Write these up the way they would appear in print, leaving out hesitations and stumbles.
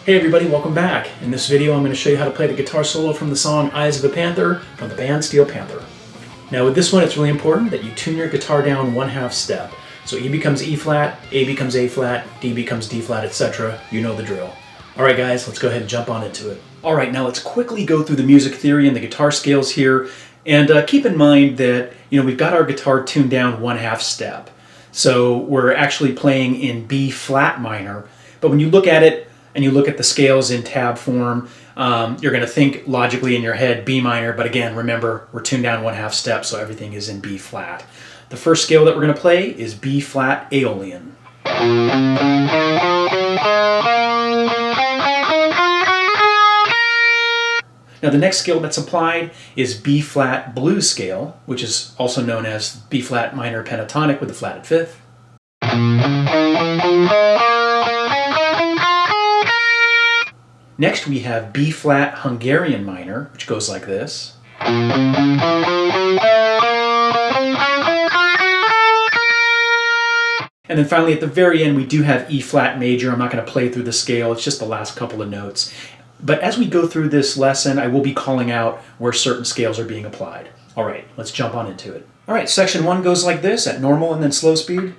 Hey everybody, welcome back. In this video I'm going to show you how to play the guitar solo from the song Eyes of a Panther from the band Steel Panther. Now with this one it's really important that you tune your guitar down 1/2 step. So E becomes E flat, A becomes A flat, D becomes D flat, etc. You know the drill. Alright guys, let's go ahead and jump on into it. Alright, now let's quickly go through the music theory and the guitar scales here. And keep in mind that we've got our guitar tuned down 1/2 step. So we're actually playing in B flat minor. But when you look at it, and you look at the scales in tab form, you're going to think logically in your head B minor, but again, remember, we're tuned down 1/2 step, so everything is in B flat. The first scale that we're going to play is B flat Aeolian. Now the next scale that's applied is B flat blues scale, which is also known as B flat minor pentatonic with a flatted fifth. Next we have B flat Hungarian minor, which goes like this. And then finally at the very end we do have E flat major. I'm not going to play through the scale, it's just the last couple of notes. But as we go through this lesson, I will be calling out where certain scales are being applied. Alright, let's jump on into it. Alright, section 1 goes like this at normal and then slow speed.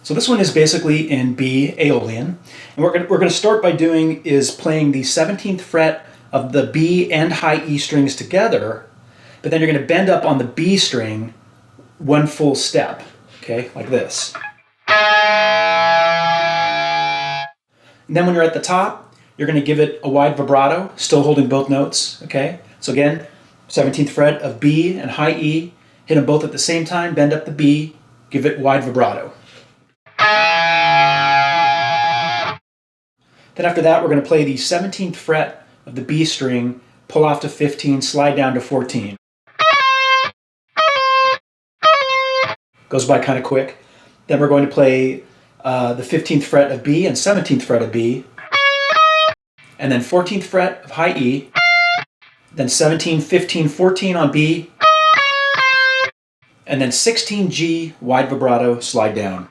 So this one is basically in B Aeolian, and what we're going to start by doing is playing the 17th fret of the B and high E strings together, but then you're going to bend up on the B string one full step, okay, like this. And then when you're at the top, you're going to give it a wide vibrato, still holding both notes, okay? So again, 17th fret of B and high E, hit them both at the same time, bend up the B, give it wide vibrato. Then after that, we're going to play the 17th fret of the B string, pull off to 15, slide down to 14. Goes by kind of quick. Then we're going to play the 15th fret of B and 17th fret of B, and then 14th fret of high E, then 17, 15, 14 on B, and then 16 G, wide vibrato, slide down.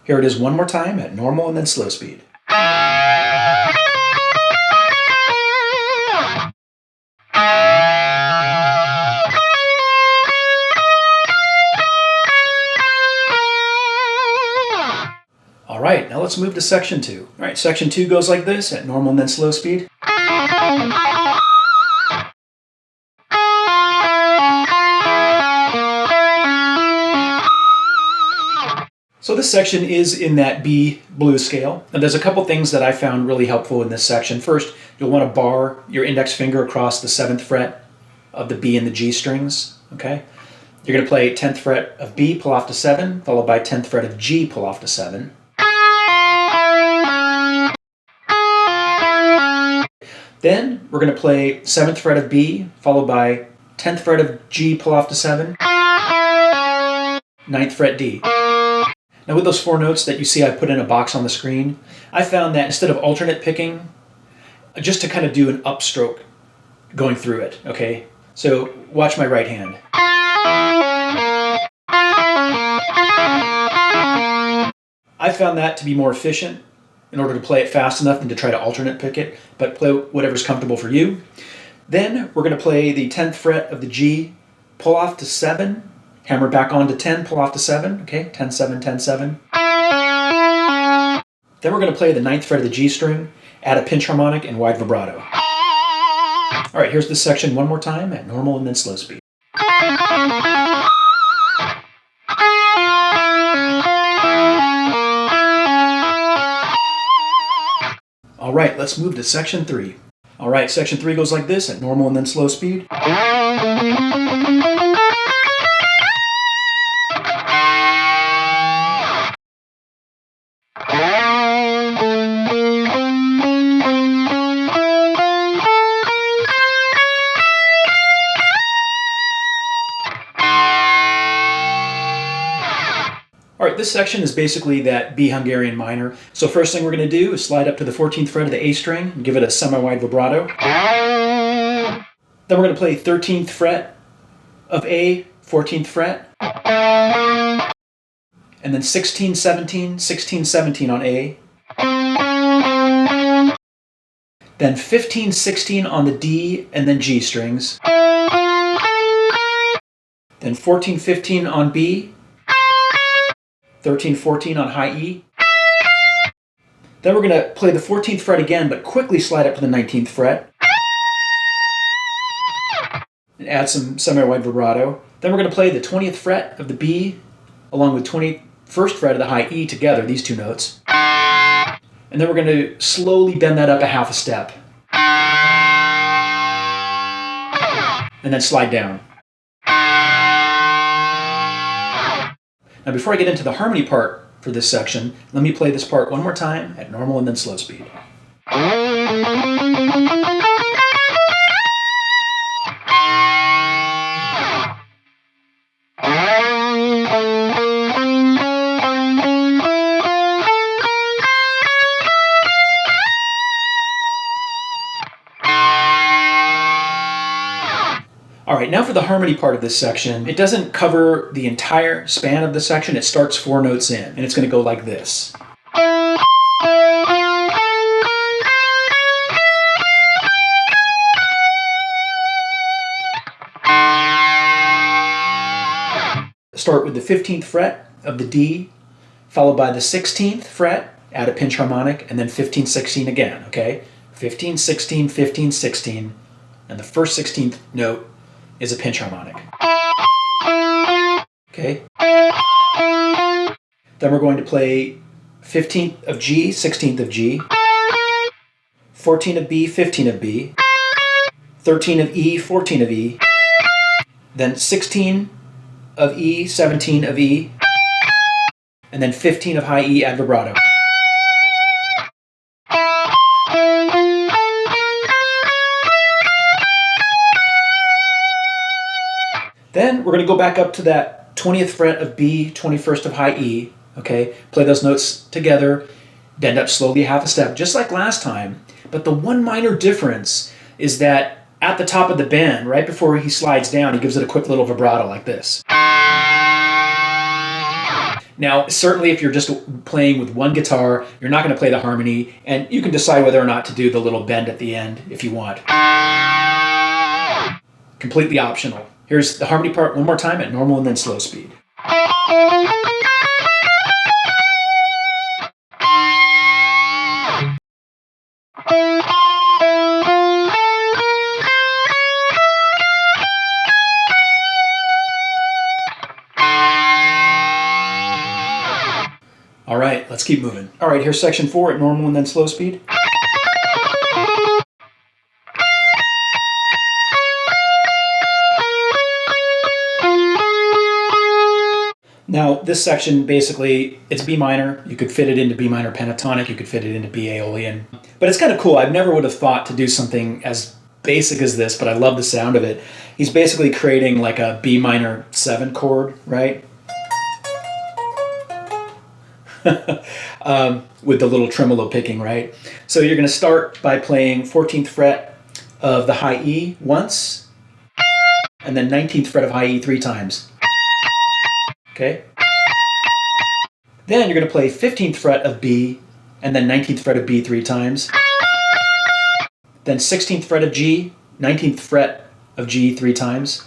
Here it is one more time at normal and then slow speed. All right, now let's move to section 2. All right, section 2 goes like this at normal and then slow speed. So this section is in that B blues scale, and there's a couple things that I found really helpful in this section. First, you'll want to bar your index finger across the 7th fret of the B and the G strings, okay? You're going to play 10th fret of B, pull off to 7, followed by 10th fret of G, pull off to 7. Then we're going to play 7th fret of B, followed by 10th fret of G, pull off to 7, 9th fret D. Now with those 4 notes that you see I put in a box on the screen, I found that instead of alternate picking, just to kind of do an upstroke going through it, okay? So watch my right hand. I found that to be more efficient in order to play it fast enough than to try to alternate pick it, but play whatever's comfortable for you. Then we're going to play the 10th fret of the G, pull off to 7, hammer back on to 10, pull off to 7, okay, 10, 7, 10, 7. Then we're going to play the 9th fret of the G string, add a pinch harmonic and wide vibrato. All right, here's this section one more time at normal and then slow speed. All right, let's move to section 3. All right, section 3 goes like this at normal and then slow speed. All right, this section is basically that B Hungarian minor. So first thing we're going to do is slide up to the 14th fret of the A string and give it a semi-wide vibrato. Then we're going to play 13th fret of A, 14th fret. And then 16, 17, 16, 17 on A. Then 15, 16 on the D and then G strings. Then 14, 15 on B. 13, 14 on high E. Then we're going to play the 14th fret again, but quickly slide up to the 19th fret. And add some semi-wide vibrato. Then we're going to play the 20th fret of the B along with 21st fret of the high E together, these two notes. And then we're going to slowly bend that up a half a step. And then slide down. Now before I get into the harmony part for this section, let me play this part one more time at normal and then slow speed. All right, now for the harmony part of this section. It doesn't cover the entire span of the section. It starts 4 notes in, and it's going to go like this. Start with the 15th fret of the D, followed by the 16th fret, add a pinch harmonic, and then 15, 16 again, okay? 15, 16, 15, 16, and the first 16th note is a pinch harmonic. Okay? Then we're going to play 15th of G, 16th of G, 14 of B, 15 of B, 13 of E, 14 of E, then 16 of E, 17 of E, and then 15 of high E, add vibrato. Then we're going to go back up to that 20th fret of B, 21st of high E, okay? Play those notes together, bend up slowly half a step, just like last time. But the one minor difference is that at the top of the bend, right before he slides down, he gives it a quick little vibrato like this. Now, certainly if you're just playing with one guitar, you're not going to play the harmony, and you can decide whether or not to do the little bend at the end if you want. Completely optional. Here's the harmony part one more time at normal and then slow speed. All right, let's keep moving. All right, here's section 4 at normal and then slow speed. Now, this section, basically, it's B minor. You could fit it into B minor pentatonic. You could fit it into B Aeolian. But it's kind of cool. I never would have thought to do something as basic as this, but I love the sound of it. He's basically creating like a B minor 7 chord, right? With the little tremolo picking, right? So you're going to start by playing 14th fret of the high E once, and then 19th fret of high E 3 times. Okay? Then you're going to play 15th fret of B, and then 19th fret of B 3 times. Then 16th fret of G, 19th fret of G 3 times.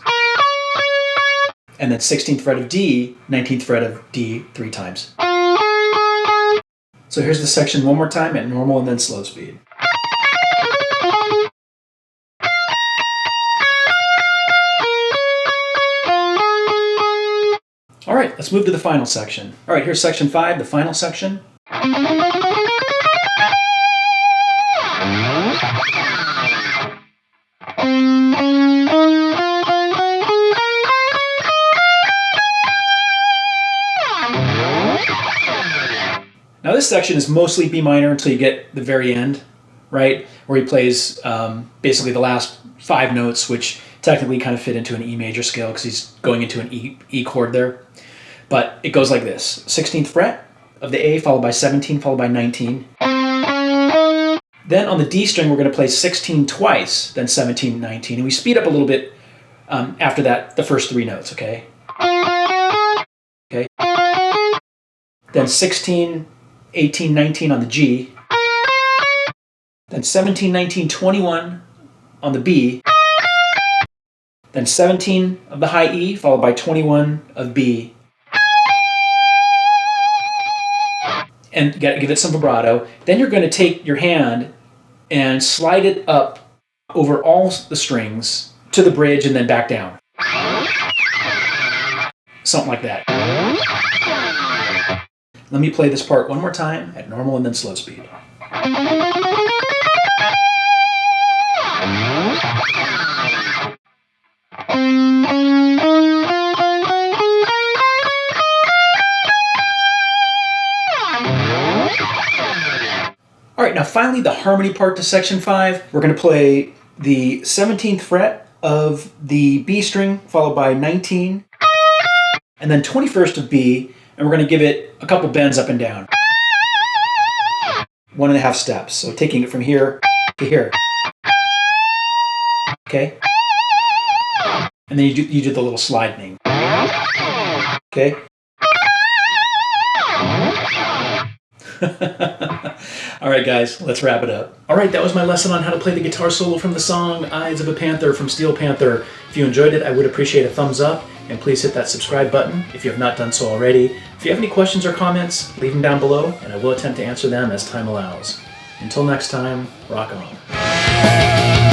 And then 16th fret of D, 19th fret of D 3 times. So here's the section one more time at normal and then slow speed. All right, let's move to the final section. All right, here's section 5, the final section. this section is mostly B minor until you get the very end, right? Where he plays basically the last 5 notes, which technically kind of fit into an E major scale because he's going into an E chord there. But it goes like this. 16th fret of the A, followed by 17, followed by 19. Then on the D string, we're going to play 16 twice, then 17, 19. And we speed up a little bit after that, the first 3 notes, okay? Okay. Then 16, 18, 19 on the G. Then 17, 19, 21 on the B. Then 17 of the high E, followed by 21 of B. And you gotta give it some vibrato. Then you're going to take your hand and slide it up over all the strings to the bridge and then back down. Something like that. Let me play this part one more time at normal and then slow speed. All right, now finally the harmony part to section 5. We're going to play the 17th fret of the B string, followed by 19, and then 21st of B, and we're going to give it a couple bends up and down. 1.5 steps, so taking it from here to here. Okay? And then you do the little slide thing. Okay? All right, guys, let's wrap it up. All right, that was my lesson on how to play the guitar solo from the song Eyes of a Panther from Steel Panther. If you enjoyed it, I would appreciate a thumbs up, and please hit that subscribe button if you have not done so already. If you have any questions or comments, leave them down below, and I will attempt to answer them as time allows. Until next time, rock on.